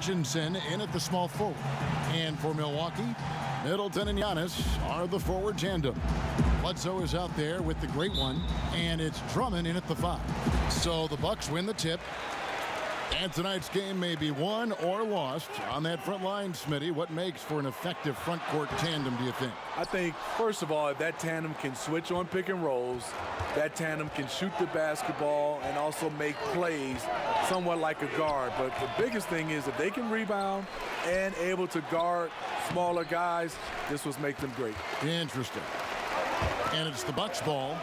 Hutchinson in at the small forward. And for Milwaukee, Middleton and Giannis are the forward tandem. Bledsoe is out there with the great one, and it's Drummond in at the 5. So the Bucks win the tip. And tonight's game may be won or lost on that front line, Smitty. What makes for an effective front court tandem, do you think? I think, first of all, if that tandem can switch on pick and rolls, that tandem can shoot the basketball and also make plays somewhat like a guard. But the biggest thing is if they can rebound and able to guard smaller guys, this will make them great. Interesting. And it's the Bucks ball.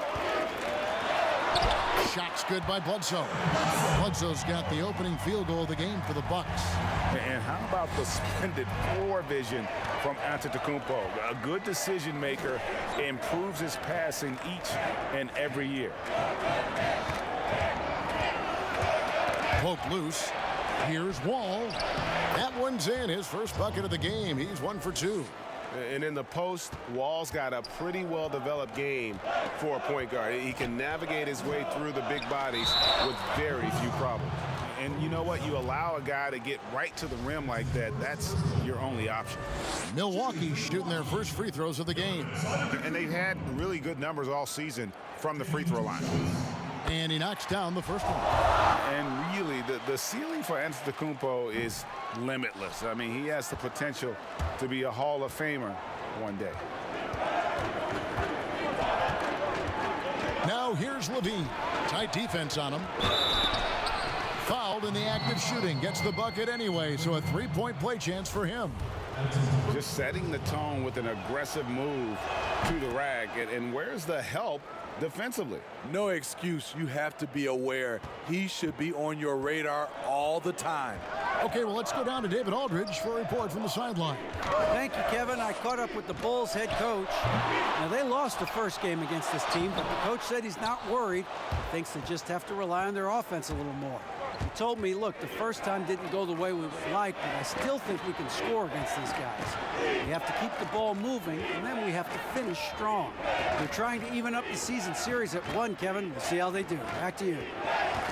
Shot's good by Bledsoe. Bledsoe's got the opening field goal of the game for the Bucks. And how about the splendid floor vision from Antetokounmpo? A good decision maker, improves his passing each and every year. Poke loose. Here's Wall. That one's in. His first bucket of the game. He's 1 for 2. And in the post, Wall's got a pretty well-developed game for a point guard. He can navigate his way through the big bodies with very few problems. And you know what? You allow a guy to get right to the rim like that, that's your only option. Milwaukee shooting their first free throws of the game. And they've had really good numbers all season from the free throw line. And he knocks down the first one. And really, the ceiling for Antetokounmpo is limitless. I mean, he has the potential to be a Hall of Famer one day. Now here's Levine. Tight defense on him. Fouled in the act of shooting. Gets the bucket anyway, so a three-point play chance for him. Just setting the tone with an aggressive move to the rack. And where's the help defensively? No excuse. You have to be aware. He should be on your radar all the time. Okay, well, let's go down to David Aldridge for a report from the sideline. Thank you, Kevin. I caught up with the Bulls head coach. Now, they lost the first game against this team, but the coach said he's not worried. He thinks they just have to rely on their offense a little more. He told me, look, the first time didn't go the way we would like, but I still think we can score against these guys. We have to keep the ball moving, and then we have to finish strong. They're trying to even up the season series at 1, Kevin. We'll see how they do. Back to you.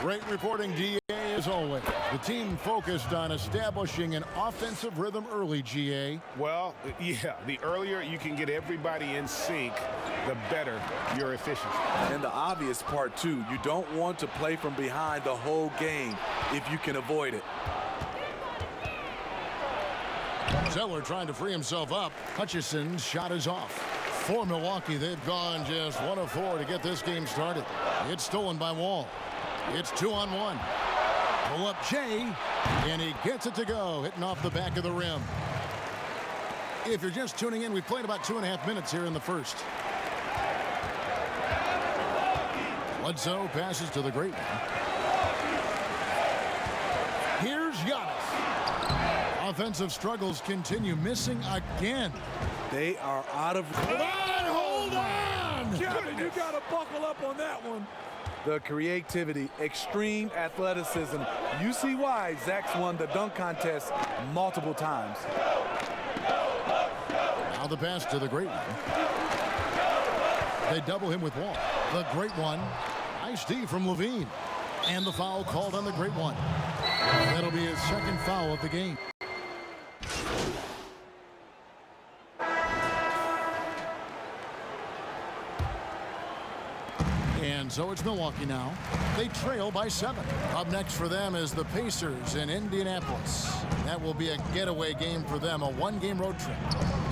Great reporting, DA, as always. The team focused on establishing an offensive rhythm early, GA. Well, yeah, the earlier you can get everybody in sync, the better your efficiency. And the obvious part, too, you don't want to play from behind the whole game if you can avoid it. Zeller trying to free himself up. Hutchison's shot is off. For Milwaukee, they've gone just 1 of 4 to get this game started. It's stolen by Wall. It's 2-on-1. Pull up Jay, and he gets it to go, hitting off the back of the rim. If you're just tuning in, we've played about 2.5 minutes here in the first. Bledsoe passes to the great one. Here's Giannis. Offensive struggles continue, missing again. They are out of... Hold on! Kevin, you got to buckle up on that one. The creativity, extreme athleticism. You see why Zach's won the dunk contest multiple times. Now the pass to the great one. They double him with Wall. The great one. Nice D from Levine. And the foul called on the great one. That'll be his second foul of the game. And so it's Milwaukee now. They trail by 7. Up next for them is the Pacers in Indianapolis. That will be a getaway game for them, a 1-game road trip.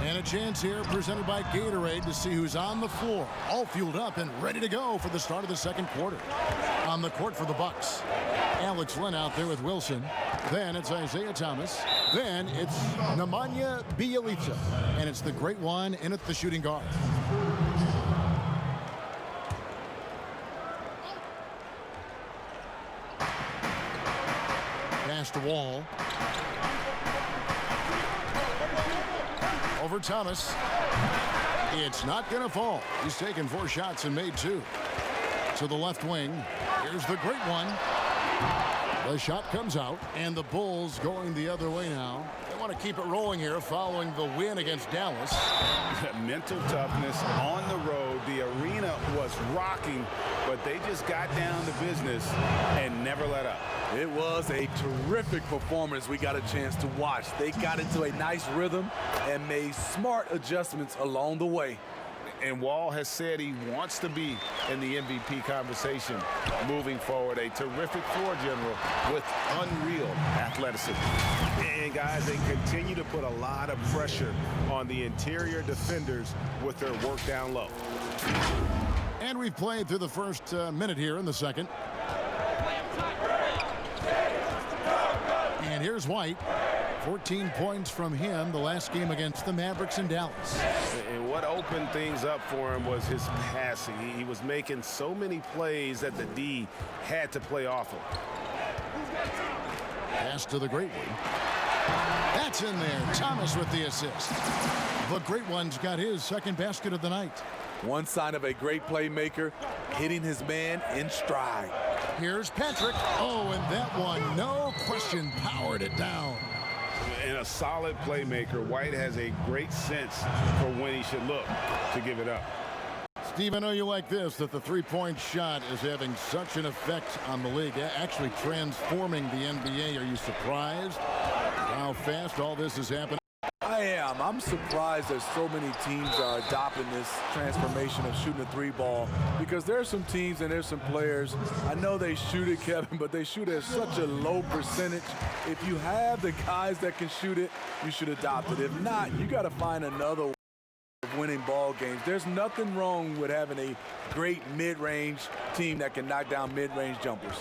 And a chance here presented by Gatorade to see who's on the floor, all fueled up and ready to go for the start of the second quarter. On the court for the Bucks, Alex Len out there with Wilson. Then it's Isaiah Thomas. Then it's Nemanja Bjelica. And it's the great one in at the shooting guard. Pass to Wall. Over Thomas. It's not going to fall. He's taken 4 shots and made 2. To the left wing. Here's the great one. The shot comes out, and the Bulls going the other way now. They want to keep it rolling here following the win against Dallas. Mental toughness on the road. The arena was rocking, but they just got down to business and never let up. It was a terrific performance we got a chance to watch. They got into a nice rhythm and made smart adjustments along the way. And Wall has said he wants to be in the MVP conversation moving forward. A terrific floor general with unreal athleticism. And guys, they continue to put a lot of pressure on the interior defenders with their work down low. And we've played through the first minute here in the second. And here's White. 14 points from him the last game against the Mavericks in Dallas. And what opened things up for him was his passing. He was making so many plays that the D had to play off him. Pass to the Great One. That's in there. Thomas with the assist. The Great One's got his second basket of the night. One sign of a great playmaker, hitting his man in stride. Here's Patrick. Oh, and that one, no question, powered it down. And a solid playmaker, White has a great sense for when he should look to give it up. Steve, I know you like this, that the three-point shot is having such an effect on the league, actually transforming the NBA. Are you surprised how fast all this is happening? I am. I'm surprised that so many teams are adopting this transformation of shooting a three ball, because there are some teams and there's some players, I know they shoot it, Kevin, but they shoot at such a low percentage. If you have the guys that can shoot it, you should adopt it. If not, you got to find another way of winning ball games. There's nothing wrong with having a great mid-range team that can knock down mid-range jumpers.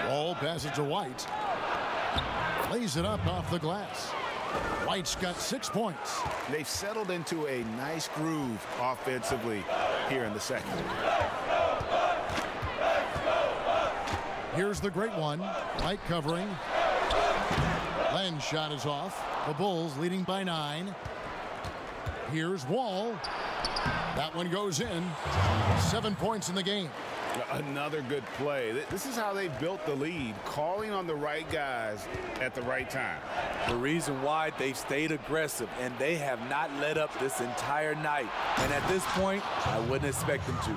Ball passes to White. Lays it up off the glass. White's got 6 points. They've settled into a nice groove offensively here in the second. Here's the Great One. White covering. Len's shot is off. The Bulls leading by 9. Here's Wall. That one goes in. 7 points in the game. Another good play. This is how they built the lead, calling on the right guys at the right time. The reason why they stayed aggressive, and they have not let up this entire night. And at this point, I wouldn't expect them to.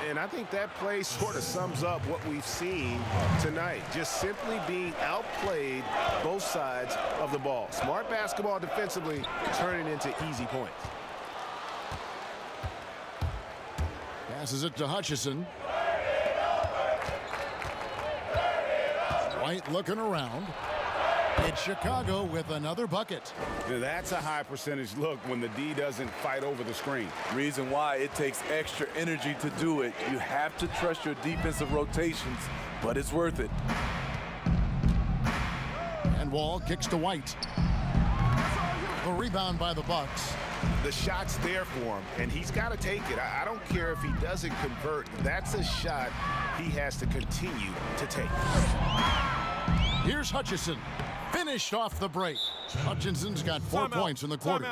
And I think that play sort of sums up what we've seen tonight. Just simply being outplayed both sides of the ball. Smart basketball defensively, turning into easy points. Passes it to Hutchison. White looking around. It's Chicago with another bucket. Now that's a high percentage look when the D doesn't fight over the screen. Reason why it takes extra energy to do it. You have to trust your defensive rotations, but it's worth it. And Wall kicks to White. A rebound by the Bucks. The shot's there for him, and he's got to take it. I don't care if he doesn't convert. That's a shot he has to continue to take. Here's Hutchison. Finished off the break. Hutchinson's got 4 points in the quarter.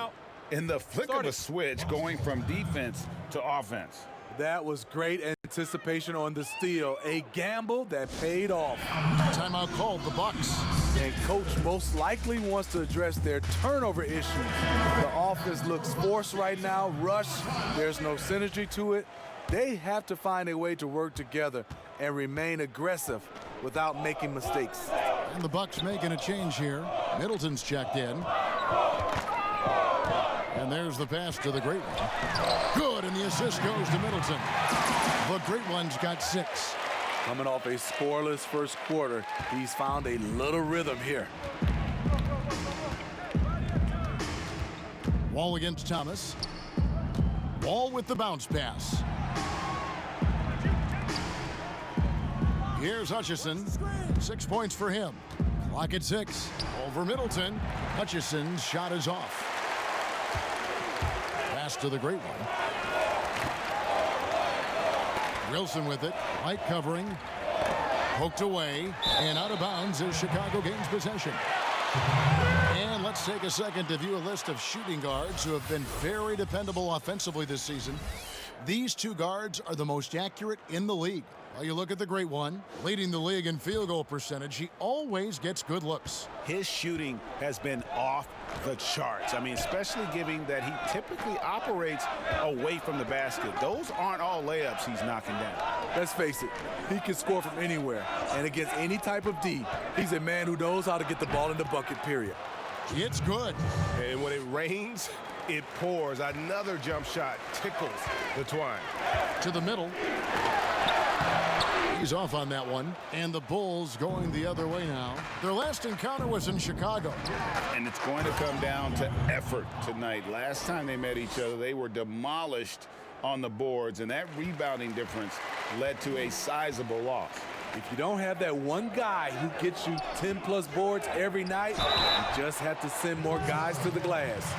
In the flick of a switch, going from defense to offense. That was great anticipation on the steal. A gamble that paid off. Timeout called, the Bucks. And coach most likely wants to address their turnover issues. The offense looks forced right now, rush. There's no synergy to it. They have to find a way to work together and remain aggressive without making mistakes. And the Bucks making a change here. Middleton's checked in. And there's the pass to the Great One. Good, and the assist goes to Middleton. The Great One's got 6. Coming off a scoreless first quarter, he's found a little rhythm here. Wall against Thomas. Wall with the bounce pass. Here's Hutchison. 6 points for him. Clock at 6. Over Middleton. Hutchison's shot is off. Pass to the Great One. Wilson with it. White covering. Poked away. And out of bounds as Chicago gains possession. And let's take a second to view a list of shooting guards who have been very dependable offensively this season. These 2 guards are the most accurate in the league. Well, you look at the great one, leading the league in field goal percentage. He always gets good looks. His shooting has been off the charts. I mean, especially given that he typically operates away from the basket. Those aren't all layups he's knocking down. Let's face it, he can score from anywhere. And against any type of D, he's a man who knows how to get the ball in the bucket, period. It's good. And when it rains, it pours. Another jump shot tickles the twine. To the middle. He's off on that one. And the Bulls going the other way now. Their last encounter was in Chicago. And it's going to come down to effort tonight. Last time they met each other, they were demolished on the boards, and that rebounding difference led to a sizable loss. If you don't have that one guy who gets you 10-plus boards every night, you just have to send more guys to the glass.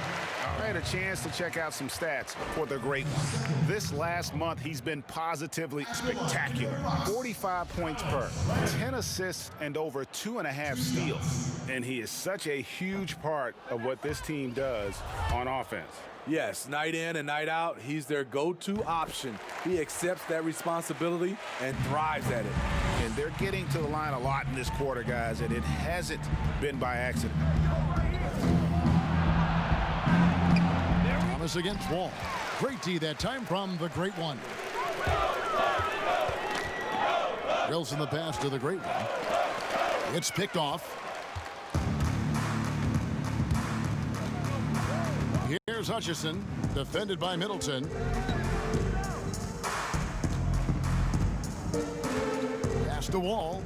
I had a chance to check out some stats for the great one. This last month, he's been positively spectacular. 45 points per, 10 assists, and over 2.5 steals. And he is such a huge part of what this team does on offense. Yes, night in and night out, he's their go-to option. He accepts that responsibility and thrives at it. And they're getting to the line a lot in this quarter, guys, and it hasn't been by accident. Thomas against Wall. Great D that time from the great one. Wilson the pass to the great one. It's picked off. Here's Hutchison, defended by Middleton. Pass to Wall.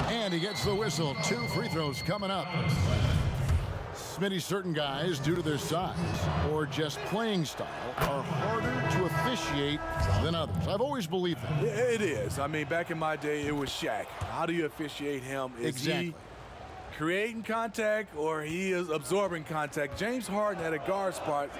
And he gets the whistle. 2 free throws coming up. Smitty, certain guys, due to their size or just playing style, are harder to officiate than others. I've always believed that. Yeah, it is. I mean, back in my day, it was Shaq. How do you officiate him? Is he creating contact or he is absorbing contact? James Harden at a guard spot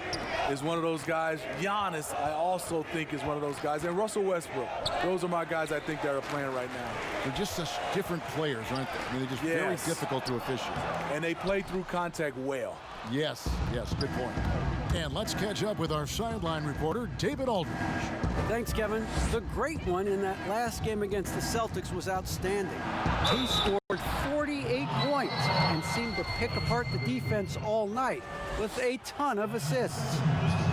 is one of those guys. Giannis, I also think, is one of those guys. And Russell Westbrook. Those are my guys I think that are playing right now. They're just such different players, aren't they? I mean, they're just very difficult to officiate. And they play through contact well. Yes, good point. And let's catch up with our sideline reporter, David Aldridge. Thanks, Kevin. The great one in that last game against the Celtics was outstanding. He scored 48 points and seemed to pick apart the defense all night with a ton of assists.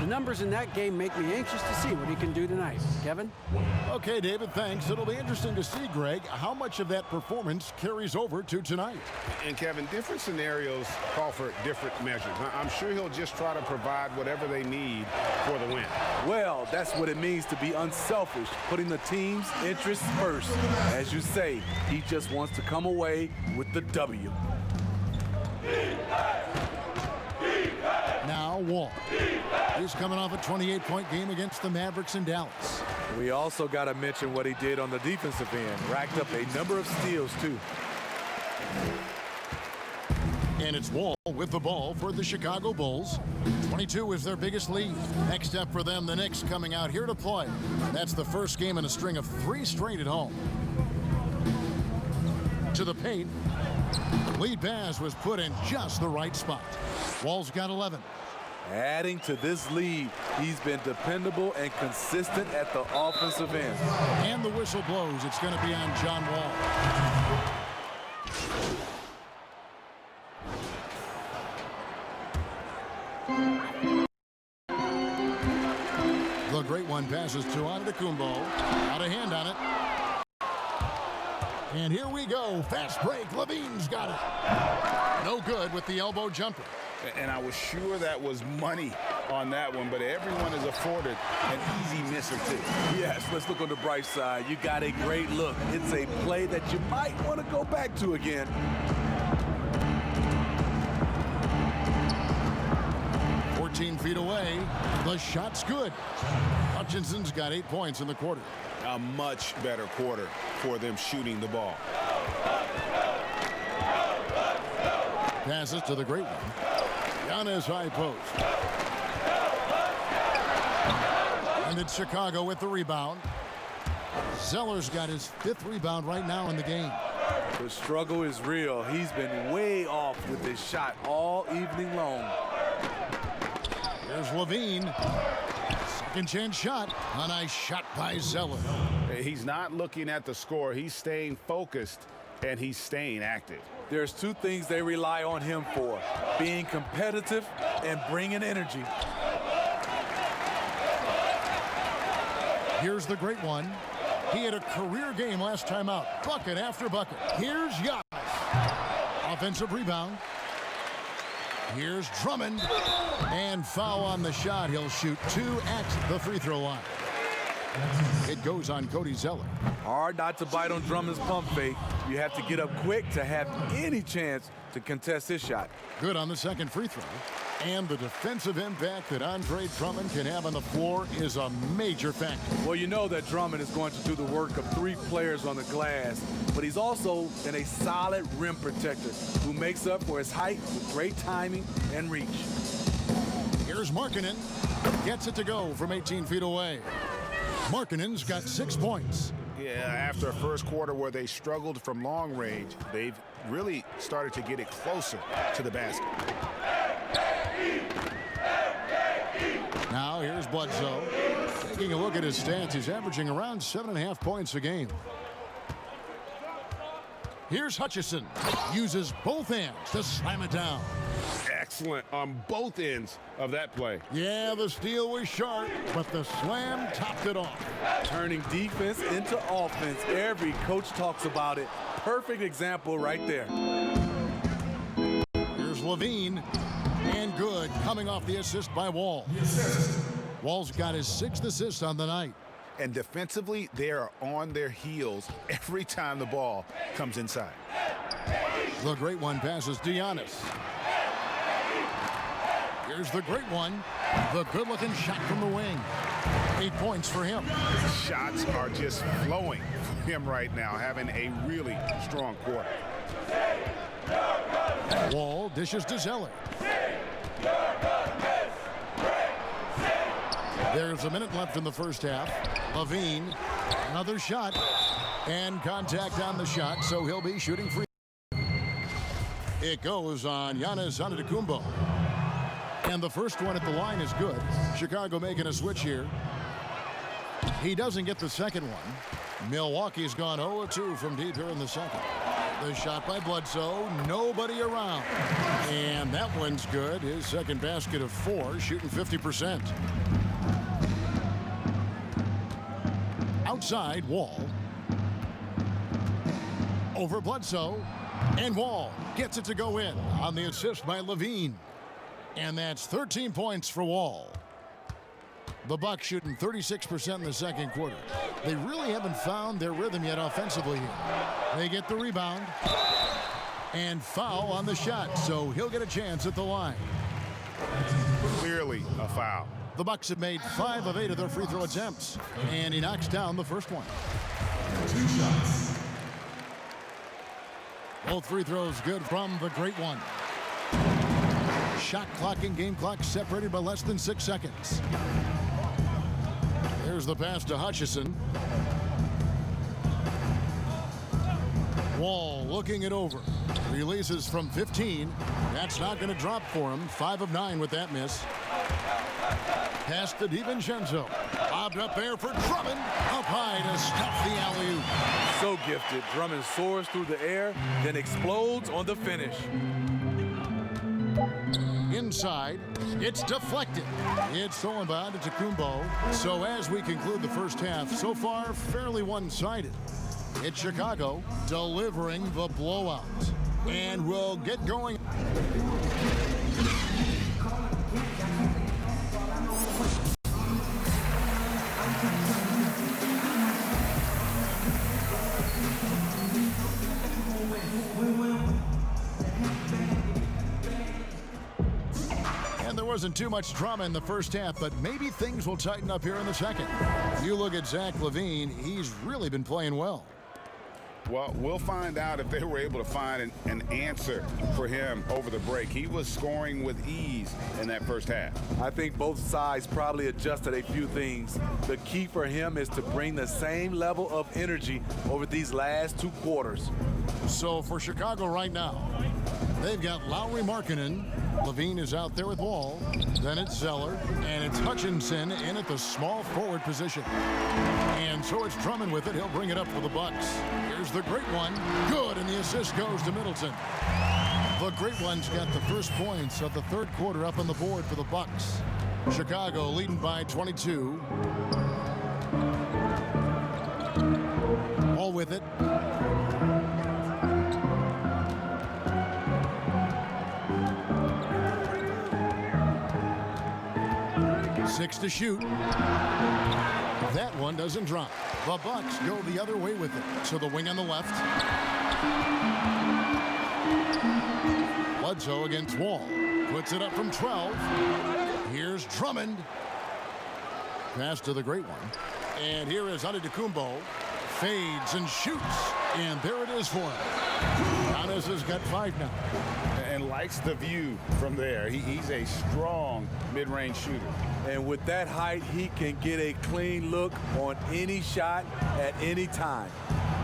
The numbers in that game make me anxious to see what he can do tonight. Kevin? Okay, David, thanks. It'll be interesting to see, Greg, how much of that performance carries over to tonight. And, Kevin, different scenarios call for different measures. I'm sure he'll just try to provide whatever they need for the win. Well, that's what it means to be unselfish, putting the team's interests first. As you say, he just wants to come away with the W. Now Wall. He's coming off a 28-point game against the Mavericks in Dallas. We also got to mention what he did on the defensive end. Racked up a number of steals, too. And it's Wall with the ball for the Chicago Bulls. 22 is their biggest lead. Next up for them, the Knicks coming out here to play. That's the first game in a string of 3 straight at home. To the paint. Lead pass was put in just the right spot. Wall's got 11. Adding to this lead, he's been dependable and consistent at the offensive end. And the whistle blows. It's going to be on John Wall. The great one passes to Antetokounmpo. Out of hand on it. And here we go. Fast break. Levine's got it. No good with the elbow jumper. And I was sure that was money on that one, but everyone is afforded an easy miss or two. Yes, let's look on the bright side. You got a great look. It's a play that you might want to go back to again. Feet away. The shot's good. Hutchinson's got 8 points in the quarter. A much better quarter for them shooting the ball. Passes to the great one. Giannis high post. And it's Chicago with the rebound. Zeller's got his 5th rebound right now in the game. The struggle is real. He's been way off with his shot all evening long. Here's Levine. Second chance shot. A nice shot by Zeller. He's not looking at the score. He's staying focused, and he's staying active. There's two things they rely on him for: being competitive and bringing energy. Here's the great one. He had a career game last time out. Bucket after bucket. Here's Giannis. Offensive rebound. Here's Drummond. And foul on the shot. He'll shoot 2 at the free throw line. It goes on Cody Zeller. Hard not to bite on Drummond's pump fake. You have to get up quick to have any chance to contest his shot. Good on the second free throw. And the defensive impact that Andre Drummond can have on the floor is a major factor. Well, you know that Drummond is going to do the work of 3 players on the glass, but he's also a solid rim protector who makes up for his height with great timing and reach. Here's Markkanen. Gets it to go from 18 feet away. Markkanen's got 6 points. Yeah, after a first quarter where they struggled from long range, they've really started to get it closer to the basket. Now here's Bledsoe. Taking a look at his stats, he's averaging around 7.5 points a game. Here's Hutchison. Uses both hands to slam it down. Excellent on both ends of that play. Yeah, the steal was sharp, but the slam topped it off. Turning defense into offense. Every coach talks about it. Perfect example right there. Here's Levine. And good, coming off the assist by Wall. Wall's got his 6th assist on the night. And defensively, they are on their heels every time the ball comes inside. The great one passes to Giannis. Here's the great one. The good-looking shot from the wing. 8 points for him. Shots are just flowing from him right now, having a really strong quarter. Wall dishes to Zeller. There's a minute left in the first half. Levine, another shot, and contact on the shot, so he'll be shooting free. It goes on Giannis Antetokounmpo. And the first one at the line is good. Chicago making a switch here. He doesn't get the second one. Milwaukee's gone 0-2 from deep here in the second. The shot by Bledsoe, nobody around. And that one's good. His second basket of 4, shooting 50%. Outside, Wall. Over Bledsoe. And Wall gets it to go in on the assist by Levine. And that's 13 points for Wall. The Bucks shooting 36% in the second quarter. They really haven't found their rhythm yet offensively here. They get the rebound. And foul on the shot, so he'll get a chance at the line. Clearly a foul. The Bucks have made 5 of 8 of their free throw attempts. And he knocks down the first one. 2 shots. Both free throws good from the great one. Shot clock and game clock separated by less than 6 seconds. Here's the pass to Hutchison. Wall looking it over. Releases from 15. That's not going to drop for him. 5 of 9 with that miss. Pass to DiVincenzo. Bobbed up there for Drummond. Up high to stuff the alley-oop. So gifted. Drummond soars through the air, then explodes on the finish. Inside, it's deflected. It's stolen by Antetokounmpo. So as we conclude the first half, so far fairly one-sided. It's Chicago delivering the blowout. And we'll get going. There wasn't too much drama in the first half, but maybe things will tighten up here in the second. You look at Zach LaVine, he's really been playing well. Well, we'll find out if they were able to find an answer for him over the break. He was scoring with ease in that first half. I think both sides probably adjusted a few things. The key for him is to bring the same level of energy over these last 2 quarters. So for Chicago right now, They've got Lowry Markkanen. Levine is out there with Wall. Then it's Zeller. And it's Hutchinson in at the small forward position. And so it's Drummond with it. He'll bring it up for the Bucks. Here's the great one. Good, and the assist goes to Middleton. The great one's got the first points of the third quarter up on the board for the Bucks. Chicago leading by 22. All with it. Six to shoot. That one doesn't drop. The Bucks go the other way with it. So the wing on the left. Bledsoe against Wall. Puts it up from 12. Here's Drummond. Pass to the great one. And here is Antetokounmpo. Fades and shoots. And there it is for him. Giannis has got 5 now. And likes the view from there. He's a strong mid-range shooter. And with that height, he can get a clean look on any shot at any time.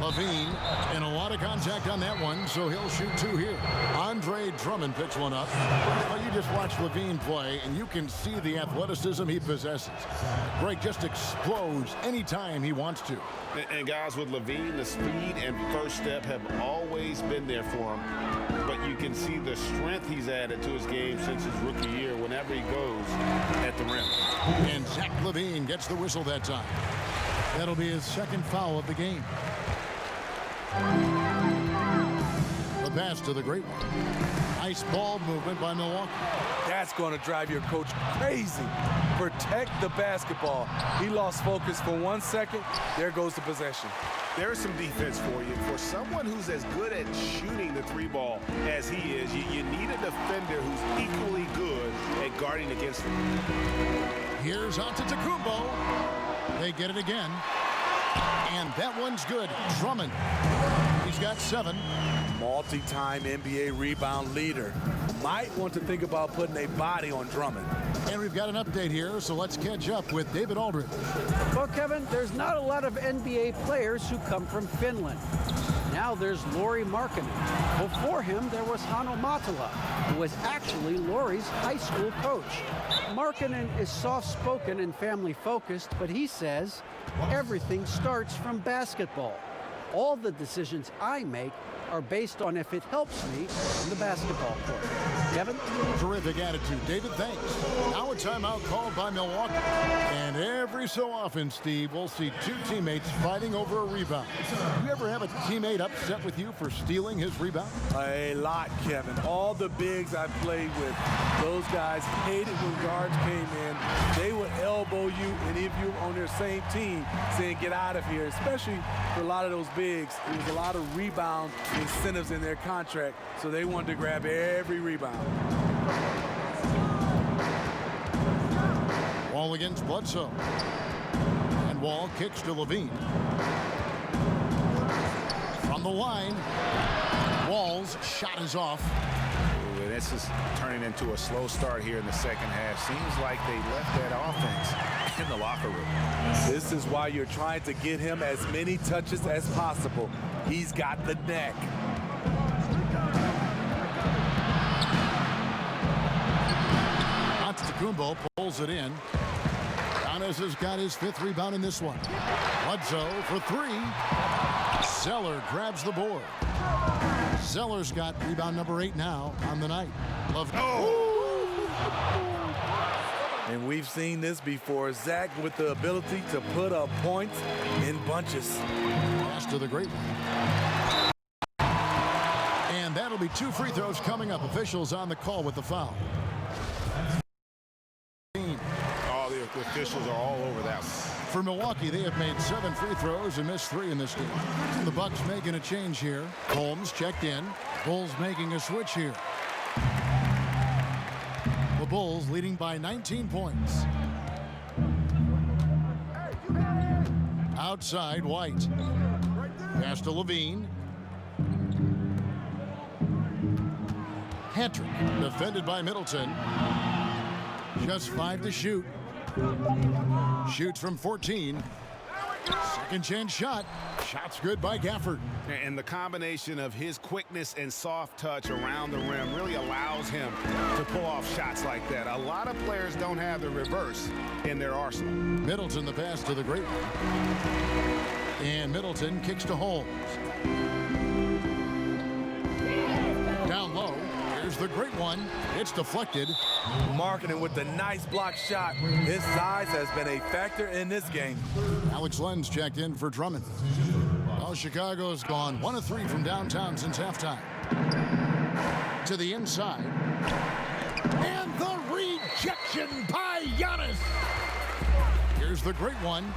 Levine, and a lot of contact on that one, so he'll shoot 2 here. Andre Drummond picks one up. Well, you just watch Levine play, and you can see the athleticism he possesses. Greg just explodes anytime he wants to. And guys, with Levine, the speed and first step have always been there for him. But you can see the strength he's added to his game since his rookie year whenever he goes at the rim. And Zach LaVine gets the whistle that time. That'll be his second foul of the game. The pass to the great one. Nice ball movement by Milwaukee. That's going to drive your coach crazy. Protect the basketball. He lost focus for 1 second. There goes the possession. There's some defense for you. For someone who's as good at shooting the 3-ball as he is, you need a defender who's equally good at guarding against him. Here's Antetokounmpo. They get it again. And that one's good. Drummond. He's got 7. Multi-time NBA rebound leader. Might want to think about putting a body on Drummond. And we've got an update here, so let's catch up with David Aldridge. Well, Kevin, there's not a lot of NBA players who come from Finland. Now there's Lauri Markkanen. Before him, there was Hanno Matala, who was actually Lauri's high school coach. Markkanen is soft-spoken and family-focused, but he says everything starts from basketball. All the decisions I make are based on if it helps me in the basketball court. Kevin? Terrific attitude. David, thanks. Now a timeout called by Milwaukee. And every so often, Steve, we'll see 2 teammates fighting over a rebound. You ever have a teammate upset with you for stealing his rebound? A lot, Kevin. All the bigs I played with, those guys hated when guards came in. They would elbow you, and if you're on their same team, saying get out of here, especially for a lot of those bigs. There was a lot of rebound incentives in their contract, so they wanted to grab every rebound. Wall against Bledsoe. And Wall kicks to Levine. From the line, Wall's shot is off. Ooh, this is turning into a slow start here in the second half. Seems like they left that offense in the locker room. This is why you're trying to get him as many touches as possible. He's got the neck. Antetokounmpo pulls it in. Giannis has got his 5th rebound in this one. Bledsoe for 3. Zeller grabs the board. Zeller's got rebound number 8 now on the night. And we've seen this before. Zach with the ability to put up points in bunches. Pass to the great one. And that'll be 2 free throws coming up. Officials on the call with the foul. All the officials are all over that one. For Milwaukee, they have made 7 free throws and missed 3 in this game. The Bucks making a change here. Holmes checked in. Bulls making a switch here. The Bulls leading by 19 points. Outside, White. Pass to Levine. Hedrick, defended by Middleton. Just 5 to shoot. Shoots from 14. Second chance shot. Shot's good by Gafford. And the combination of his quickness and soft touch around the rim really allows him to pull off shots like that. A lot of players don't have the reverse in their arsenal. Middleton the pass to the great one. And Middleton kicks to Holmes. Down low. Here's the great one. It's deflected. Marketing with the nice block shot. His size has been a factor in this game. Alex Lenz checked in for Drummond. Well, Chicago's gone 1 of 3 from downtown since halftime. To the inside. And the rejection by Giannis. Here's the great one.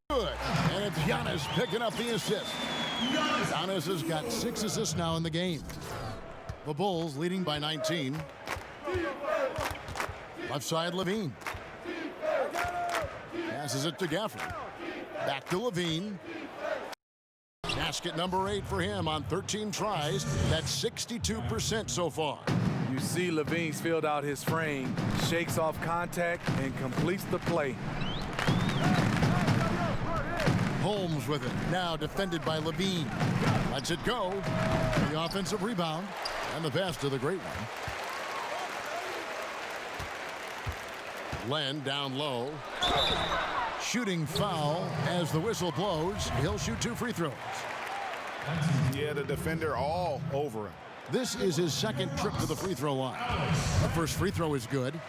Good. And it's Giannis picking up the assist. Giannis has got 6 assists now in the game. The Bulls leading by 19. Left side, Levine. Passes it to Gafford. Back to Levine. Basket number 8 for him on 13 tries. That's 62% so far. You see Levine's filled out his frame, shakes off contact, and completes the play. Holmes with it. Now defended by Levine. Lets it go. The offensive rebound. And the pass to the great one. Len down low. Shooting foul as the whistle blows. He'll shoot 2 free throws. Yeah, the defender all over him. This is his second trip to the free throw line. The first free throw is good.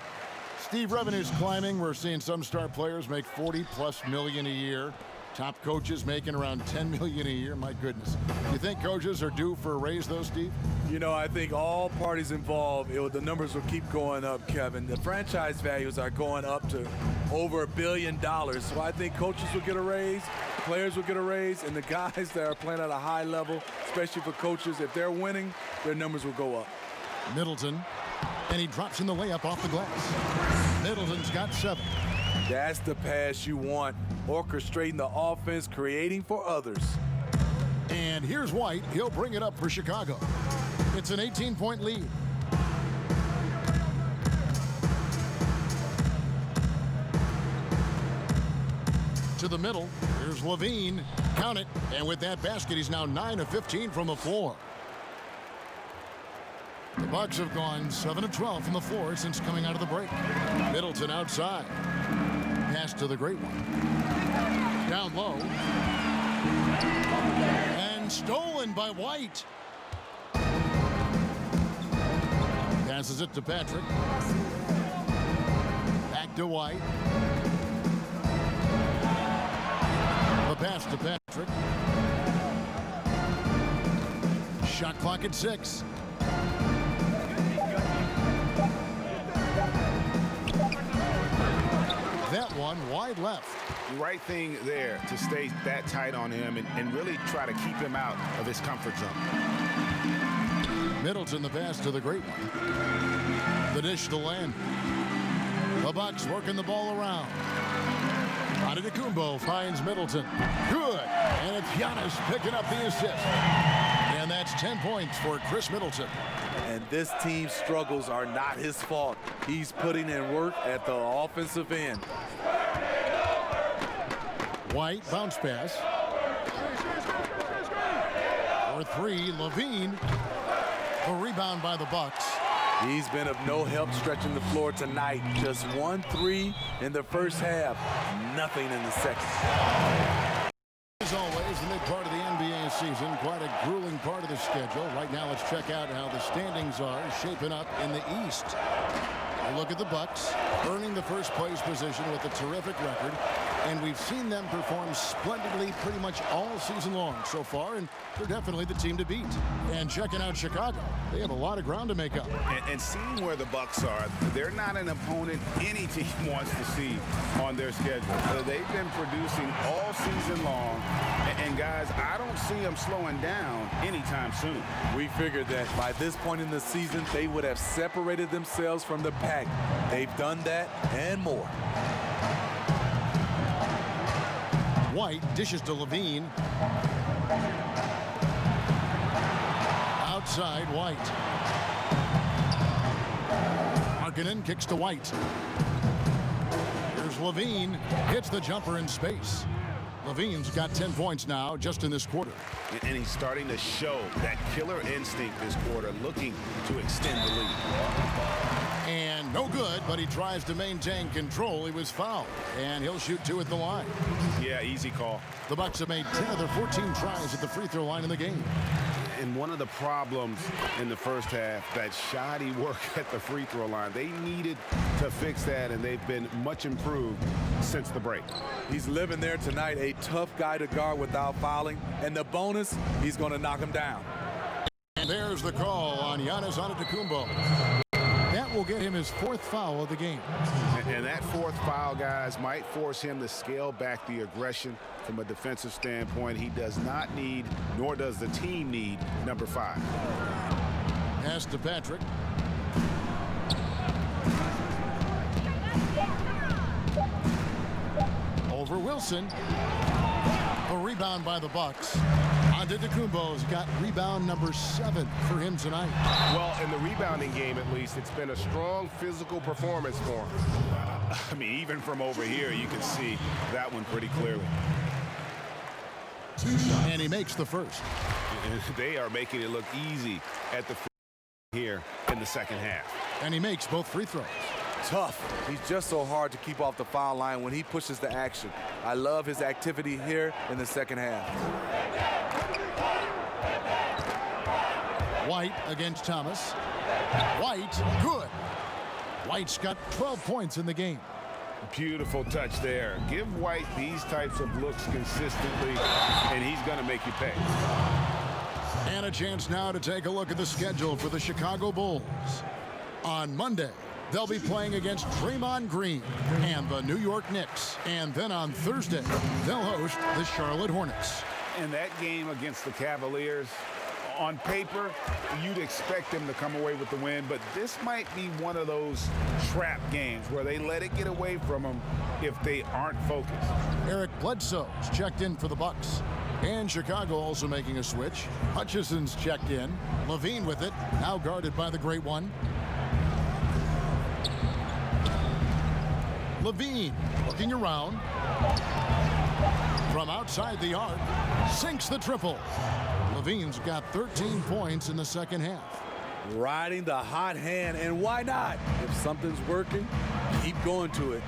Steve, revenue's climbing. We're seeing some star players make $40+ million a year. Top coaches making around $10 million a year. My goodness. You think coaches are due for a raise, though, Steve? You know, I think all parties involved, the numbers will keep going up, Kevin. The franchise values are going up to over $1 billion. So I think coaches will get a raise, players will get a raise, and the guys that are playing at a high level, especially for coaches, if they're winning, their numbers will go up. Middleton, and he drops in the layup off the glass. Middleton's got 7. That's the pass you want, orchestrating the offense, creating for others. And here's White. He'll bring it up for Chicago. It's an 18-point lead. To the middle. Here's Levine. Count it. And with that basket, he's now 9 of 15 from the floor. The Bucks have gone 7 of 12 from the floor since coming out of the break. Middleton outside. Pass to the great one. Down low. And stolen by White. Passes it to Patrick. Back to White. The pass to Patrick. Shot clock at 6. That one wide left. The right thing there to stay that tight on him and really try to keep him out of his comfort zone. Middleton the pass to the great one. The dish to Len. The Bucks working the ball around. Antetokounmpo finds Middleton. Good. And it's Giannis picking up the assist. And that's 10 points for Chris Middleton. And this team's struggles are not his fault. He's putting in work at the offensive end. White bounce pass. For 3, Levine. The rebound by the Bucks. He's been of no help stretching the floor tonight. Just 1 3 in the first half. Nothing in the second. As always, the mid part of the NBA season, quite a grueling part of the schedule. Right now, let's check out how the standings are shaping up in the East. A look at the Bucks, earning the first place position with a terrific record, and we've seen them perform splendidly pretty much all season long so far, and they're definitely the team to beat. And checking out Chicago, they have a lot of ground to make up. And seeing where the Bucks are, they're not an opponent any team wants to see on their schedule. They've been producing all season long, and guys, I don't see them slowing down anytime soon. We figured that by this point in the season, they would have separated themselves from the pack. They've done that and more. White dishes to Levine. Outside, White. Markkanen kicks to White. Here's Levine. Hits the jumper in space. Levine's got 10 points now just in this quarter. And he's starting to show that killer instinct this quarter, looking to extend the lead. And no good, but he tries to maintain control. He was fouled, and he'll shoot 2 at the line. Yeah, easy call. The Bucks have made 10 of their 14 tries at the free throw line in the game. And one of the problems in the first half, that shoddy work at the free throw line. They needed to fix that, and they've been much improved since the break. He's living there tonight, a tough guy to guard without fouling. And the bonus, he's going to knock him down. And there's the call on Giannis Antetokounmpo. That will get him his 4th foul of the game. And that 4th foul, guys, might force him to scale back the aggression from a defensive standpoint. He does not need, nor does the team need, number 5. Pass to Patrick. Over Wilson. A rebound by the Bucks. Antetokounmpo's got rebound number 7 for him tonight. Well, in the rebounding game, at least, it's been a strong physical performance for him. I mean, even from over here, you can see that one pretty clearly. And he makes the first. They are making it look easy at the here in the second half. And he makes both free throws. Tough. He's just so hard to keep off the foul line when he pushes the action. I love his activity here in the second half. White against Thomas. White, good. White's got 12 points in the game. Beautiful touch there. Give White these types of looks consistently, and he's going to make you pay. And a chance now to take a look at the schedule for the Chicago Bulls. On Monday, they'll be playing against Draymond Green and the New York Knicks. And then on Thursday, they'll host the Charlotte Hornets. And that game against the Cavaliers, on paper, you'd expect them to come away with the win, but this might be one of those trap games where they let it get away from them if they aren't focused. Eric Bledsoe's checked in for the Bucks. And Chicago also making a switch. Hutchison's checked in. Levine with it, now guarded by the Great One. Levine looking around. From outside the arc, sinks the triple. Levine's got 13 points in the second half. Riding the hot hand, and why not? If something's working, keep going to it.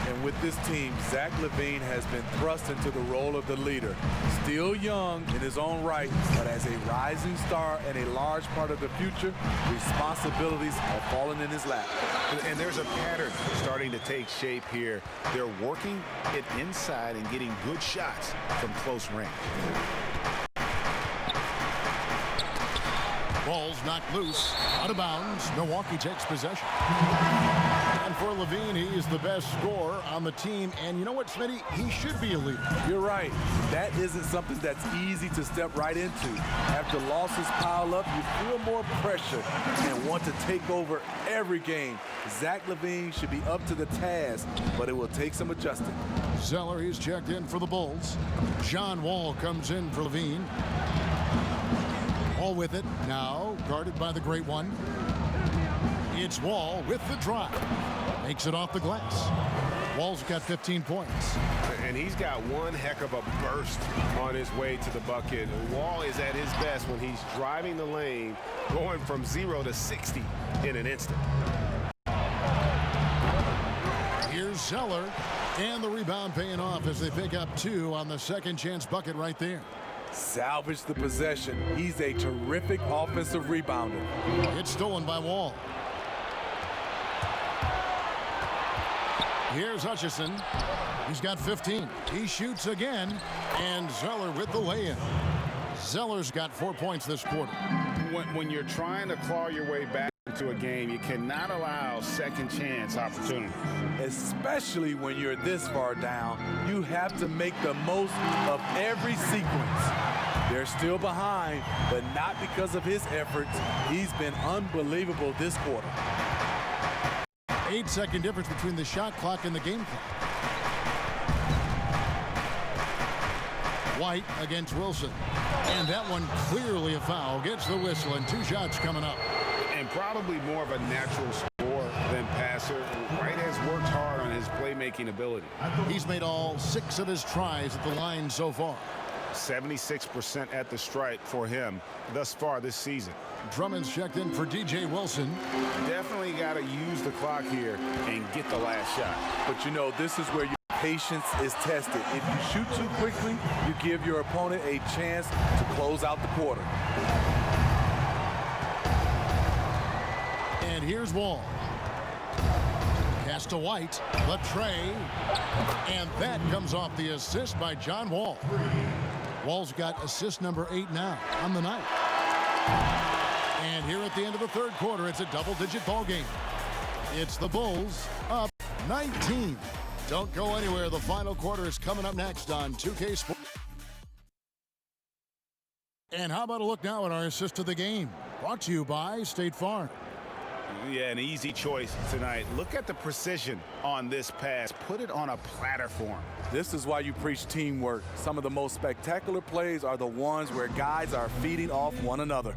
And with this team, Zach LaVine has been thrust into the role of the leader. Still young in his own right, but as a rising star and a large part of the future, responsibilities have fallen in his lap. And there's a pattern starting to take shape here. They're working it inside and getting good shots from close range. Ball's knocked loose, out of bounds. Milwaukee takes possession. And for Levine, he is the best scorer on the team. And you know what, Smitty? He should be a leader. You're right. That isn't something that's easy to step right into. After losses pile up, you feel more pressure and want to take over every game. Zach LaVine should be up to the task, but it will take some adjusting. Zeller, he's checked in for the Bulls. John Wall comes in for Levine. Wall with it, now guarded by the Great One. It's Wall with the drive. Makes it off the glass. Wall's got 15 points. And he's got one heck of a burst on his way to the bucket. Wall is at his best when he's driving the lane, going from 0 to 60 in an instant. Here's Zeller, and the rebound paying off as they pick up 2 on the second chance bucket right there. Salvage the possession. He's a terrific offensive rebounder. It's stolen by Wall. Here's Hutchison. He's got 15. He shoots again, and Zeller with the lay-in. Zeller's got 4 points this quarter. When you're trying to claw your way back into a game, you cannot allow second chance opportunities. Especially when you're this far down, you have to make the most of every sequence. They're still behind, but not because of his efforts. He's been unbelievable this quarter. 8-second difference between the shot clock and the game clock. White against Wilson. And that one clearly a foul. Gets the whistle, and 2 shots coming up. And probably more of a natural scorer than passer. White has worked hard on his playmaking ability. He's made all 6 of his tries at the line so far. 76% at the stripe for him thus far this season. Drummond's checked in for DJ Wilson. Definitely got to use the clock here and get the last shot. But you know, this is where your patience is tested. If you shoot too quickly, you give your opponent a chance to close out the quarter. And here's Wall. Pass to White. Latray. And that comes off the assist by John Wall. Wall's got assist number 8 now on the night. And here at the end of the third quarter, it's a double-digit ball game. It's the Bulls up 19. Don't go anywhere. The final quarter is coming up next on 2K Sports. And how about a look now at our assist of the game? Brought to you by State Farm. Yeah, an easy choice tonight. Look at the precision on this pass. Put it on a platter form. This is why you preach teamwork. Some of the most spectacular plays are the ones where guys are feeding off one another.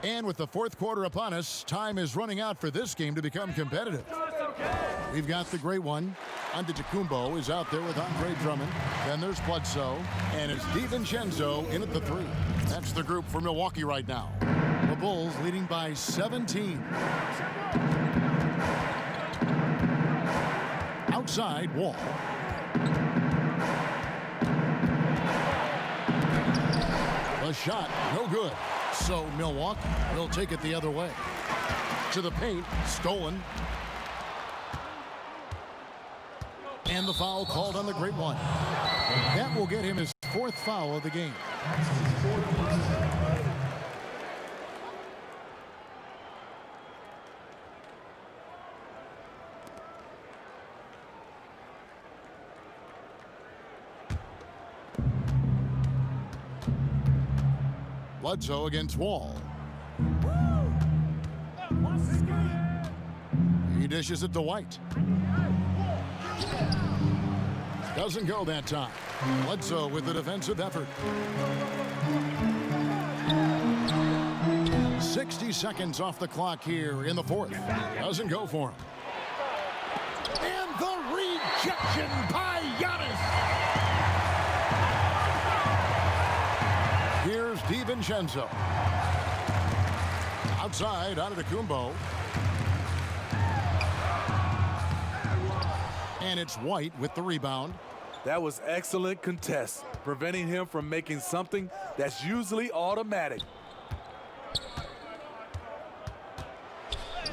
And with the fourth quarter upon us, time is running out for this game to become competitive. We've got the great one. Antetokounmpo is out there with Andre Drummond. Then there's Bledsoe. And it's DiVincenzo in at the 3. That's the group for Milwaukee right now. The Bulls leading by 17. Outside, Wall. The shot, no good. So Milwaukee will take it the other way. To the paint, stolen. And the foul called on the great one. That will get him his 4th foul of the game. Bledsoe against Wall. He dishes it to White. Doesn't go that time. Bledsoe with the defensive effort. 60 seconds off the clock here in the 4th. Doesn't go for him. And the rejection by Giannis. Here's DiVincenzo. Outside, Antetokounmpo. And it's White with the rebound. That was excellent contest, preventing him from making something that's usually automatic.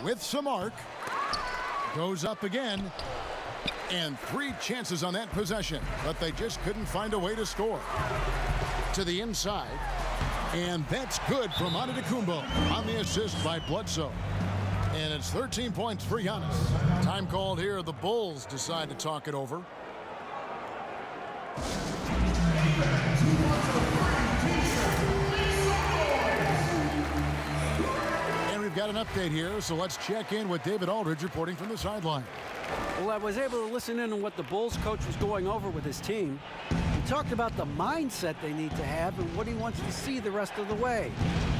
With some arc. Goes up again. And 3 chances on that possession, but they just couldn't find a way to score. To the inside. And that's good from Antetokounmpo on the assist by Bledsoe. And it's 13 points for Giannis. Time called here. The Bulls decide to talk it over. And we've got an update here, so let's check in with David Aldridge reporting from the sideline. Well, I was able to listen in on what the Bulls coach was going over with his team. He talked about the mindset they need to have and what he wants to see the rest of the way.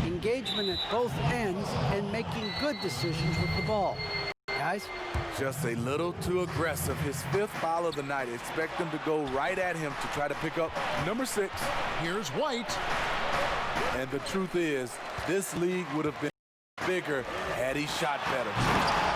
Engagement at both ends and making good decisions with the ball. Guys? Just a little too aggressive. His 5th foul of the night. Expect them to go right at him to try to pick up number 6. Here's White. And the truth is, this league would have been bigger had he shot better.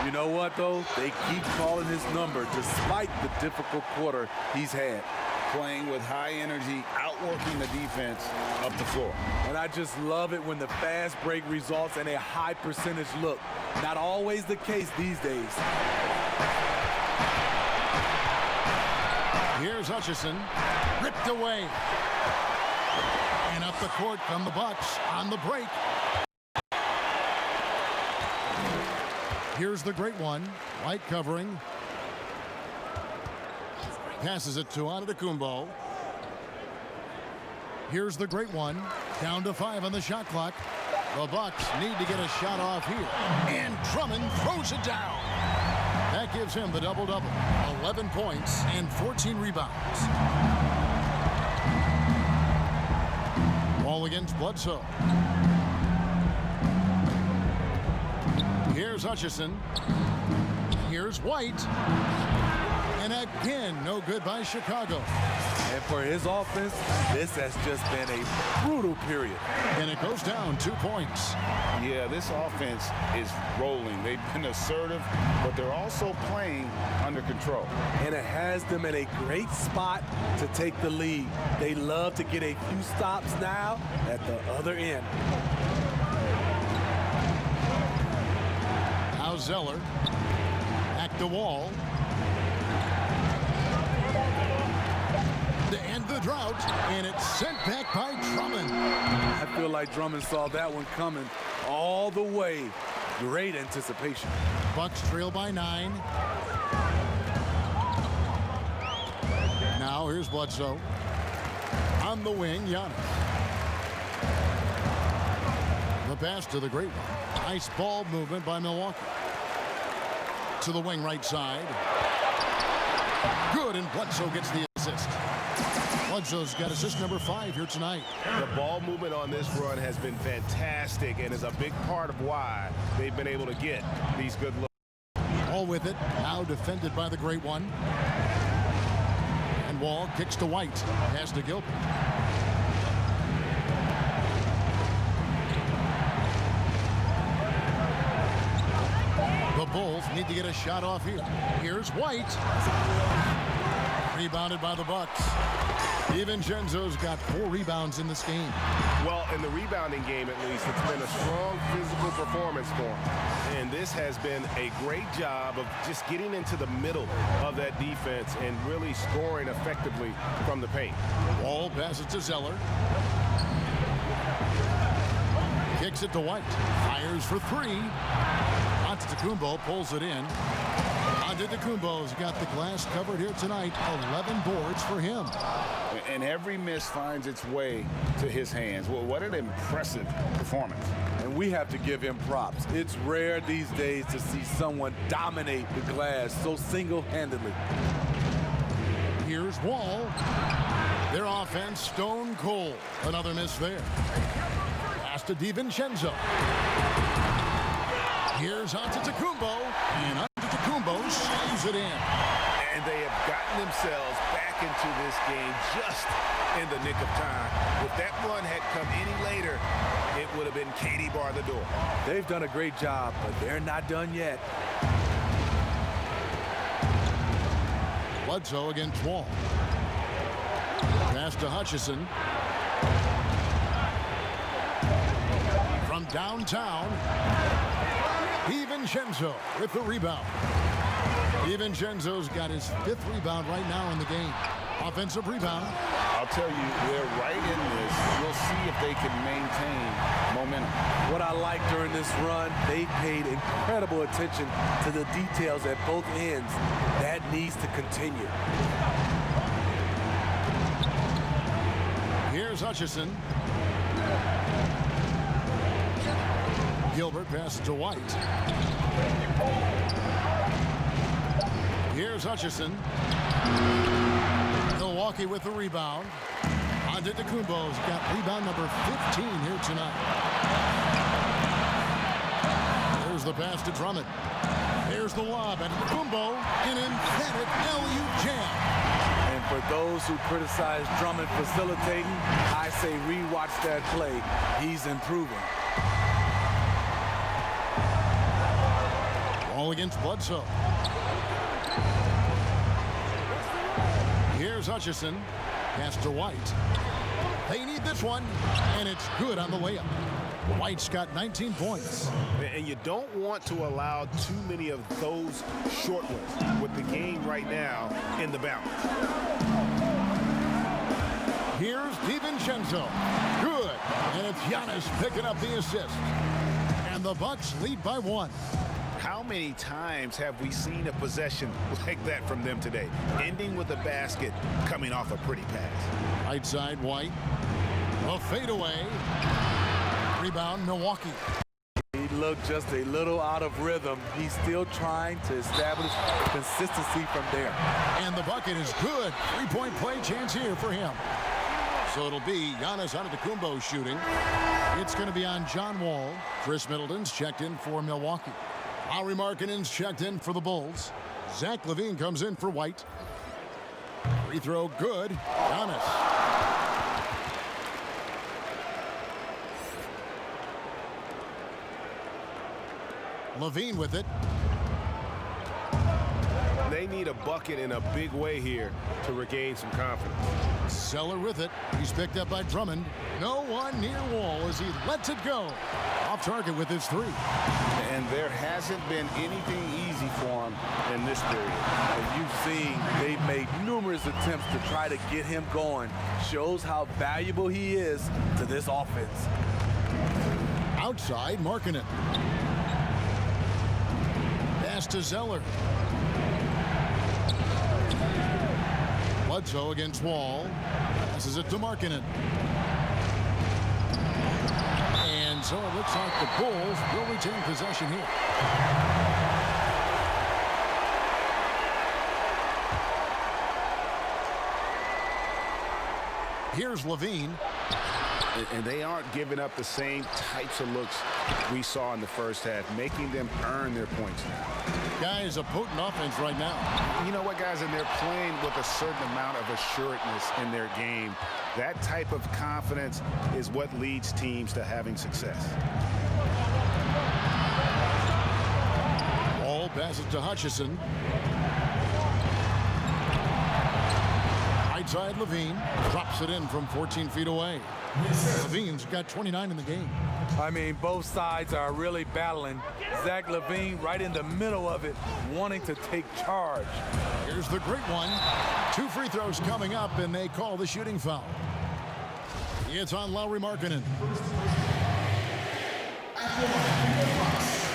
You know what, though? They keep calling his number despite the difficult quarter he's had. Playing with high energy, outworking the defense up the floor. And I just love it when the fast break results in a high percentage look. Not always the case these days. Here's Hutchison. Ripped away. And up the court come the Bucks on the break. Here's the great one. White covering. Passes it to Antetokounmpo. Here's the great one. Down to 5 on the shot clock. The Bucks need to get a shot off here. And Drummond throws it down. That gives him the double-double. 11 points and 14 rebounds. Ball against Bledsoe. Here's Hutchison. Here's White. And again, no good by Chicago. And for his offense, this has just been a brutal period. And it goes down 2 points. Yeah, this offense is rolling. They've been assertive, but they're also playing under control. And it has them in a great spot to take the lead. They love to get a few stops now at the other end. Now Zeller. Back to Wall. To end the drought, and it's sent back by Drummond. I feel like Drummond saw that one coming all the way. Great anticipation. Bucks trail by 9. Now here's Bledsoe. On the wing, Giannis. The pass to the great one. Nice ball movement by Milwaukee. To the wing right side. Good, and Bledsoe gets the assist. Bledsoe's got assist number 5 here tonight. The ball movement on this run has been fantastic and is a big part of why they've been able to get these good looks. All with it. Now defended by the great one. And Wall kicks to White. Pass to Gilbert. The Bulls need to get a shot off here. Here's White. Rebounded by the Bucks. DiVincenzo's got 4 rebounds in this game. Well, in the rebounding game, at least, it's been a strong physical performance for him. And this has been a great job of just getting into the middle of that defense and really scoring effectively from the paint. Wall passes to Zeller. Kicks it to White. Fires for 3. Antetokounmpo pulls it in. Antetokounmpo's got the glass covered here tonight. 11 boards for him. And every miss finds its way to his hands. Well, what an impressive performance. And we have to give him props. It's rare these days to see someone dominate the glass so single-handedly. Here's Wall. Their offense stone cold. Another miss there. Pass to DiVincenzo. Here's Antetokounmpo. And Antetokounmpo slams it in. And they have gotten themselves back into this game just in the nick of time. If that run had come any later, it would have been Katie bar the door. They've done a great job, but they're not done yet. Bledsoe against Wall. Pass to Hutchison. From downtown, DiVincenzo with the rebound. DiVincenzo's got his 5th rebound right now in the game. Offensive rebound. I'll tell you, they're right in this. We'll see if they can maintain momentum. What I like during this run, they paid incredible attention to the details at both ends. That needs to continue. Here's Hutchison. Gilbert passes to White. Here's Hutchison. Milwaukee with the rebound. Antetokounmpo's got rebound number 15 here tonight. There's the pass to Drummond. Here's the lob, and Antetokounmpo, an emphatic LU jam. And for those who criticize Drummond facilitating, I say rewatch that play. He's improving. All against Bledsoe. Here's Hutchison. Pass to White. They need this one, and it's good on the layup. White's got 19 points. And you don't want to allow too many of those short ones with the game right now in the balance. Here's DiVincenzo. Good. And it's Giannis picking up the assist. And the Bucks lead by 1. How many times have we seen a possession like that from them today, ending with a basket coming off a pretty pass? Right side, White. A fadeaway. Rebound, Milwaukee. He looked just a little out of rhythm. He's still trying to establish consistency from there. And the bucket is good. 3-point play chance here for him. So it'll be Giannis Antetokounmpo shooting. It's going to be on John Wall. Chris Middleton's checked in for Milwaukee. Lauri Markkanen's checked in for the Bulls. Zach LaVine comes in for White. Free throw good. Giannis. LaVine with it. They need a bucket in a big way here to regain some confidence. Zeller with it. He's picked up by Drummond. No one near Wall as he lets it go. Off target with his three. And there hasn't been anything easy for him in this period. As you've seen, they've made numerous attempts to try to get him going. Shows how valuable he is to this offense. Outside, Markkanen. Pass to Zeller. Bledsoe against Wall. Passes it to Markkanen. And so it looks like the Bulls will retain possession here. Here's LaVine. And they aren't giving up the same types of looks we saw in the first half, making them earn their points now. Guys, a potent offense right now. You know what, guys? And they're playing with a certain amount of assuredness in their game. That type of confidence is what leads teams to having success. Wall passes to Hutchison. Right side, LaVine drops it in from 14 feet away. LaVine's got 29 in the game. I mean, both sides are really battling. Zach LaVine right in the middle of it, wanting to take charge. Here's the great one. 2 free throws coming up, and they call the shooting foul. It's on Lauri Markkanen.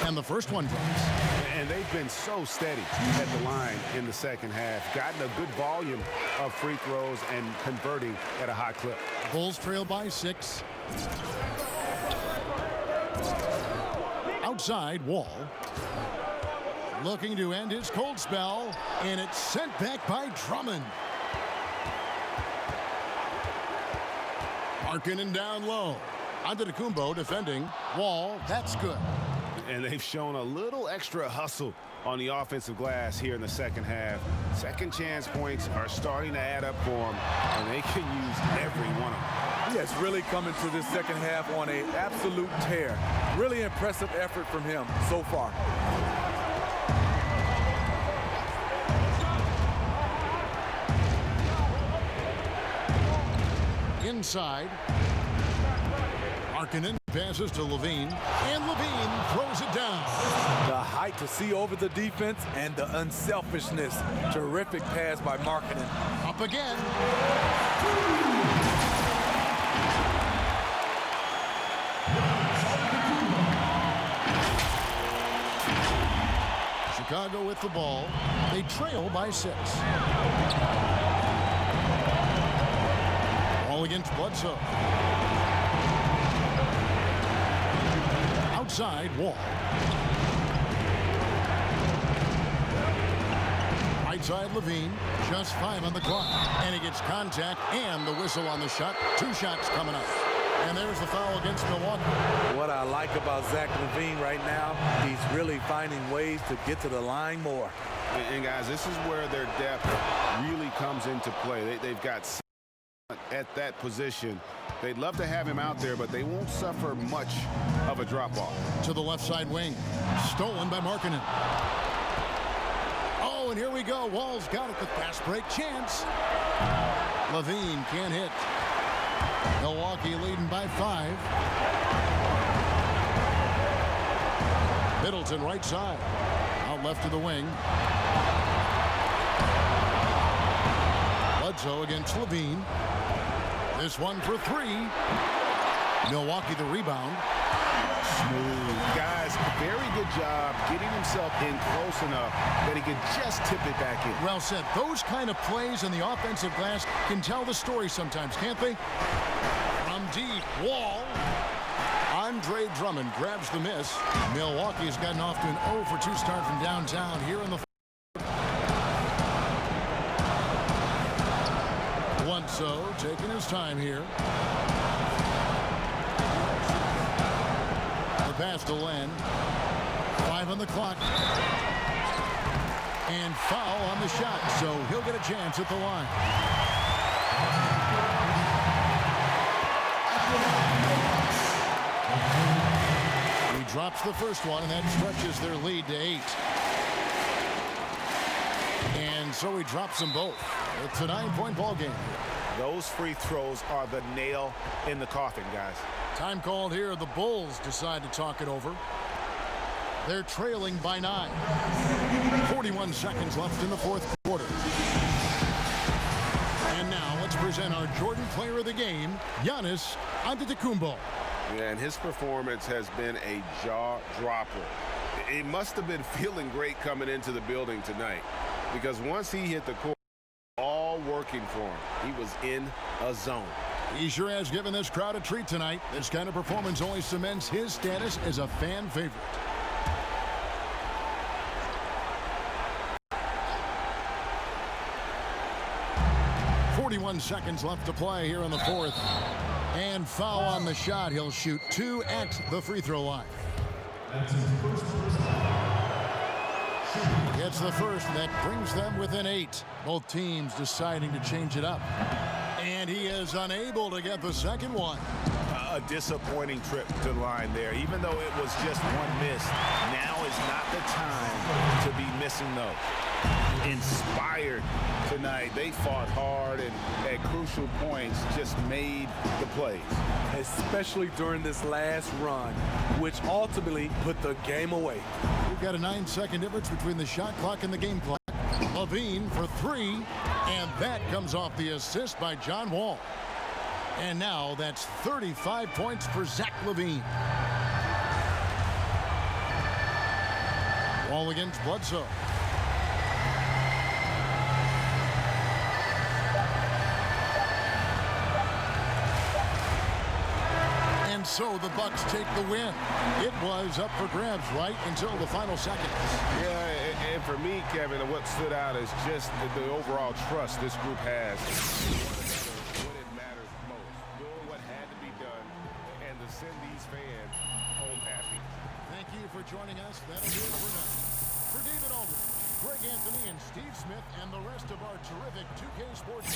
And the first one drops. And they've been so steady at the line in the second half. Gotten a good volume of free throws and converting at a high clip. Bulls trail by 6. Outside, Wall. Looking to end his cold spell, and it's sent back by Drummond. Markkanen down low. Antetokounmpo defending. Wall, that's good. And they've shown a little extra hustle on the offensive glass here in the second half. Second chance points are starting to add up for them, and they can use every one of them. He has really come into this second half on an absolute tear. Really impressive effort from him so far. Inside. Markkanen passes to LaVine, and LaVine throws it down. The height to see over the defense and the unselfishness. Terrific pass by Markkanen. Up again. Chicago with the ball. They trail by 6. Ball against Bledsoe. Outside, Wall. Right side, LaVine. Just 5 on the clock. And he gets contact and the whistle on the shot. 2 shots coming up. And there's the foul against Milwaukee. What I like about Zach LaVine right now, he's really finding ways to get to the line more. And guys, this is where their depth really comes into play. They've got at that position. They'd love to have him out there, but they won't suffer much of a drop-off. To the left side wing. Stolen by Markkanen. Oh, and here we go. Wall's got it. The fast break chance. LaVine can't hit. Milwaukee leading by 5. Middleton right side. Out left of the wing. Bledsoe against LaVine. This one for 3. Milwaukee the rebound. Smooth. Guys, very good job getting himself in close enough that he could just tip it back in. Well said. Those kind of plays in the offensive glass can tell the story sometimes, can't they? From deep, Wall. Andre Drummond grabs the miss. Milwaukee's gotten off to an 0 for 2 start from downtown here in the Bledsoe taking his time here. The pass to Len. 5 on the clock. And foul on the shot, so he'll get a chance at the line. He drops the first one, and that stretches their lead to 8. And so he drops them both. It's a 9-point ball game. Those free throws are the nail in the coffin, guys. Time called here. The Bulls decide to talk it over. They're trailing by 9. 41 seconds left in the fourth quarter. And now let's present our Jordan Player of the Game, Giannis Antetokounmpo. Yeah, and his performance has been a jaw-dropper. He must have been feeling great coming into the building tonight, because once he hit the court, all working for him. He was in a zone. He sure has given this crowd a treat tonight. This kind of performance only cements his status as a fan favorite. .41 seconds left to play here in the fourth. And foul on the shot. He'll shoot 2 at the free throw line. It's the first that brings them within 8. Both teams deciding to change it up. And he is unable to get the second one. A disappointing trip to the line there. Even though it was just one miss, now is not the time to be missing those. Inspired tonight. They fought hard and at crucial points just made the plays. Especially during this last run, which ultimately put the game away. We've got a 9-second difference between the shot clock and the game clock. LaVine for 3, and that comes off the assist by John Wall. And now that's 35 points for Zach LaVine. Wall against Bledsoe. And so the Bucks take the win. It was up for grabs right until the final seconds. Yeah, and for me, Kevin, what stood out is just the overall trust this group has. When it matters most, doing what had to be done, and to send these fans home happy. Thank you for joining us. That'll do it for now. For David Aldridge, Greg Anthony, and Steve Smith, and the rest of our terrific 2K Sports